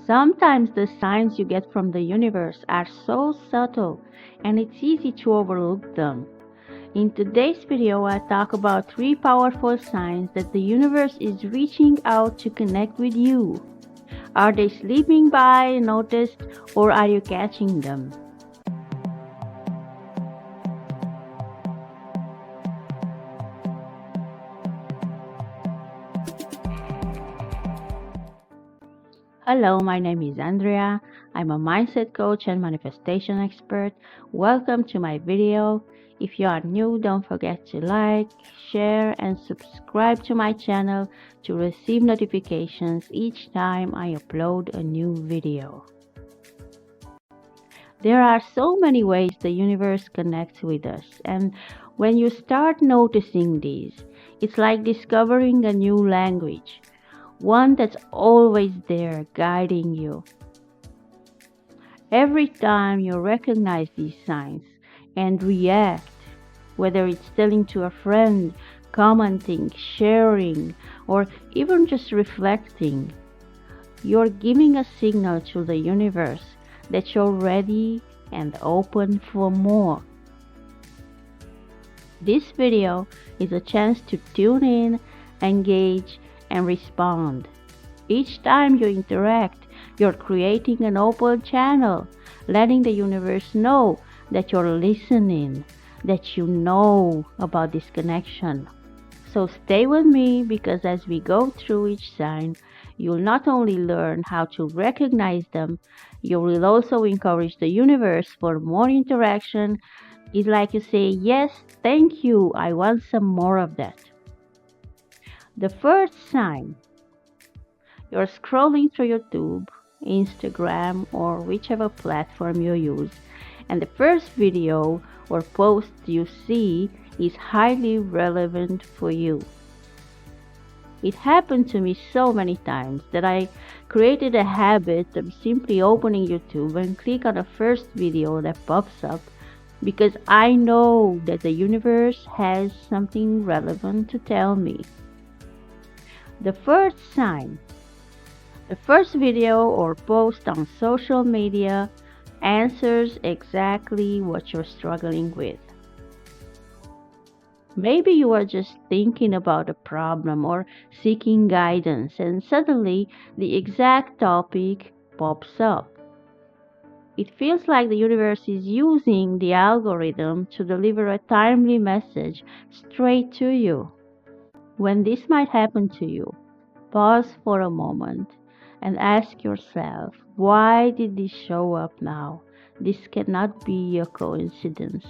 Sometimes the signs you get from the universe are so subtle and it's easy to overlook them. In today's video, I talk about 3 powerful signs that the universe is reaching out to connect with you. Are they slipping by unnoticed, or are you catching them? Hello, my name is Andrea. I'm a mindset coach and manifestation expert. Welcome to my video. If you are new, don't forget to like, share, and subscribe to my channel to receive notifications each time I upload a new video. There are so many ways the universe connects with us, and when you start noticing these, it's like discovering a new language. One that's always there guiding you. Every time you recognize these signs and react, whether it's telling to a friend, commenting, sharing, or even just reflecting, you're giving a signal to the universe that you're ready and open for more. This video is a chance to tune in, engage, and respond. Each time you interact, you're creating an open channel, letting the universe know that you're listening, that you know about this connection. So stay with me, because as we go through each sign, you'll not only learn how to recognize them, you will also encourage the universe for more interaction. It's like you say, yes, thank you, I want some more of that. The first sign, you're scrolling through YouTube, Instagram, or whichever platform you use, and the first video or post you see is highly relevant for you. It happened to me so many times that I created a habit of simply opening YouTube and click on the first video that pops up, because I know that the universe has something relevant to tell me. The first sign, the first video or post on social media answers exactly what you're struggling with. Maybe you are just thinking about a problem or seeking guidance, and suddenly the exact topic pops up. It feels like the universe is using the algorithm to deliver a timely message straight to you. When this might happen to you, pause for a moment and ask yourself, why did this show up now? This cannot be a coincidence.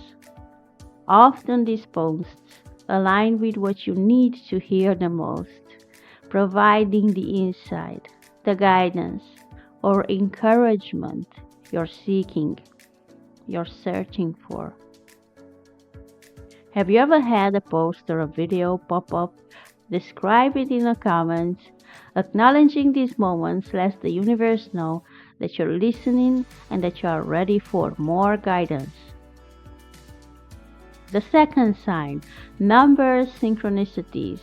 Often these posts align with what you need to hear the most, providing the insight, the guidance, or encouragement you're seeking, you're searching for. Have you ever had a post or a video pop up? Describe it in the comments. Acknowledging these moments lets the universe know that you're listening and that you are ready for more guidance. The second sign, numbers synchronicities.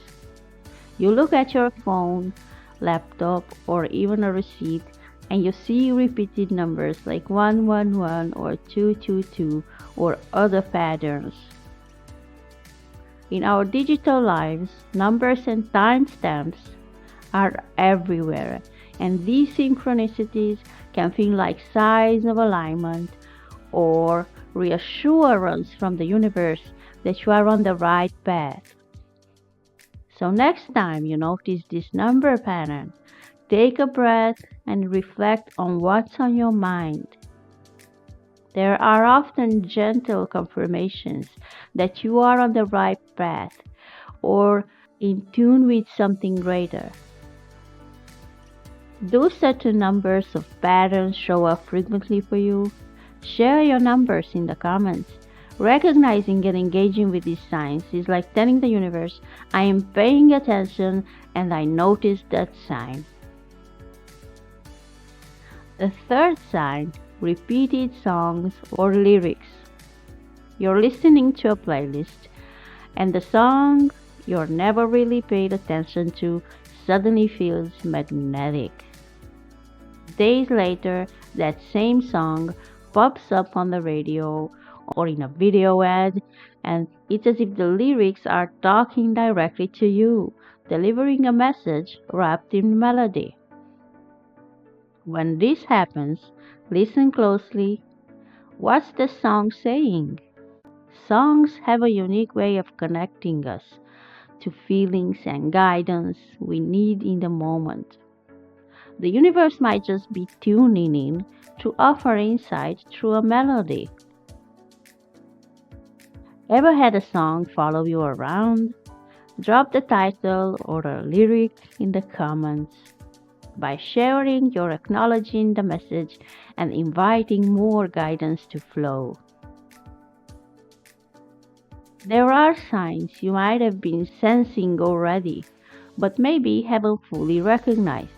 You look at your phone, laptop, or even a receipt, and you see repeated numbers like 111 or 222 or other patterns. In our digital lives, numbers and timestamps are everywhere, and these synchronicities can feel like signs of alignment or reassurance from the universe that you are on the right path. So next time you notice this number pattern, take a breath and reflect on what's on your mind. There are often gentle confirmations that you are on the right path or in tune with something greater. Do certain numbers of patterns show up frequently for you? Share your numbers in the comments. Recognizing and engaging with these signs is like telling the universe, I am paying attention and I noticed that sign. The third sign, repeated songs or lyrics. You're listening to a playlist and the song you're never really paid attention to suddenly feels magnetic. days later, that same song pops up on the radio or in a video ad, and it's as if the lyrics are talking directly to you, delivering a message wrapped in melody. When this happens, listen closely. What's the song saying? Songs have a unique way of connecting us to feelings and guidance we need in the moment. The universe might just be tuning in to offer insight through a melody. Ever had a song follow you around? Drop the title or a lyric in the comments. By sharing, you're acknowledging the message and inviting more guidance to flow. There are signs you might have been sensing already, but maybe haven't fully recognized.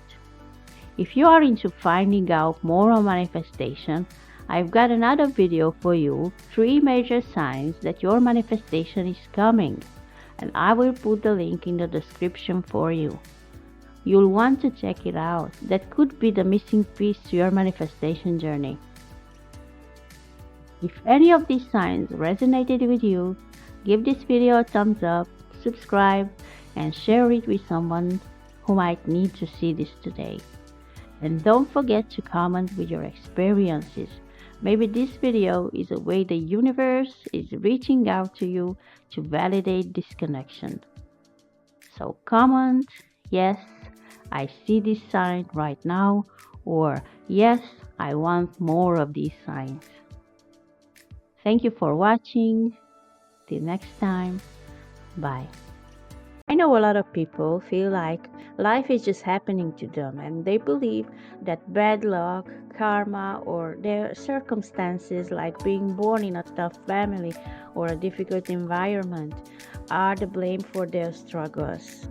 If you are into finding out more on manifestation, I've got another video for you, 3 major signs that your manifestation is coming, and I will put the link in the description for you. You'll want to check it out. That could be the missing piece to your manifestation journey. If any of these signs resonated with you, give this video a thumbs up, subscribe, and share it with someone who might need to see this today. And don't forget to comment with your experiences. Maybe this video is a way the universe is reaching out to you to validate this connection. So comment, yes, I see this sign right now, or yes, I want more of these signs. Thank you for watching. Till next time, bye. I know a lot of people feel like life is just happening to them, and they believe that bad luck, karma, or their circumstances like being born in a tough family or a difficult environment are the blame for their struggles.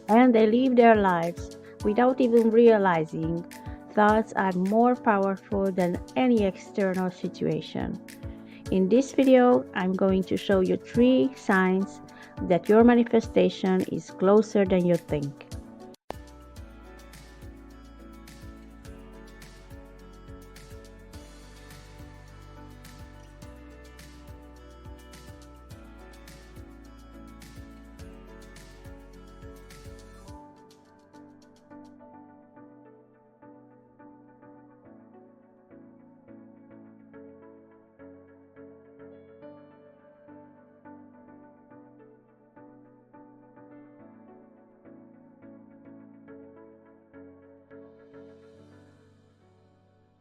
And they live their lives without even realizing thoughts are more powerful than any external situation. In this video, I'm going to show you 3 signs that your manifestation is closer than you think.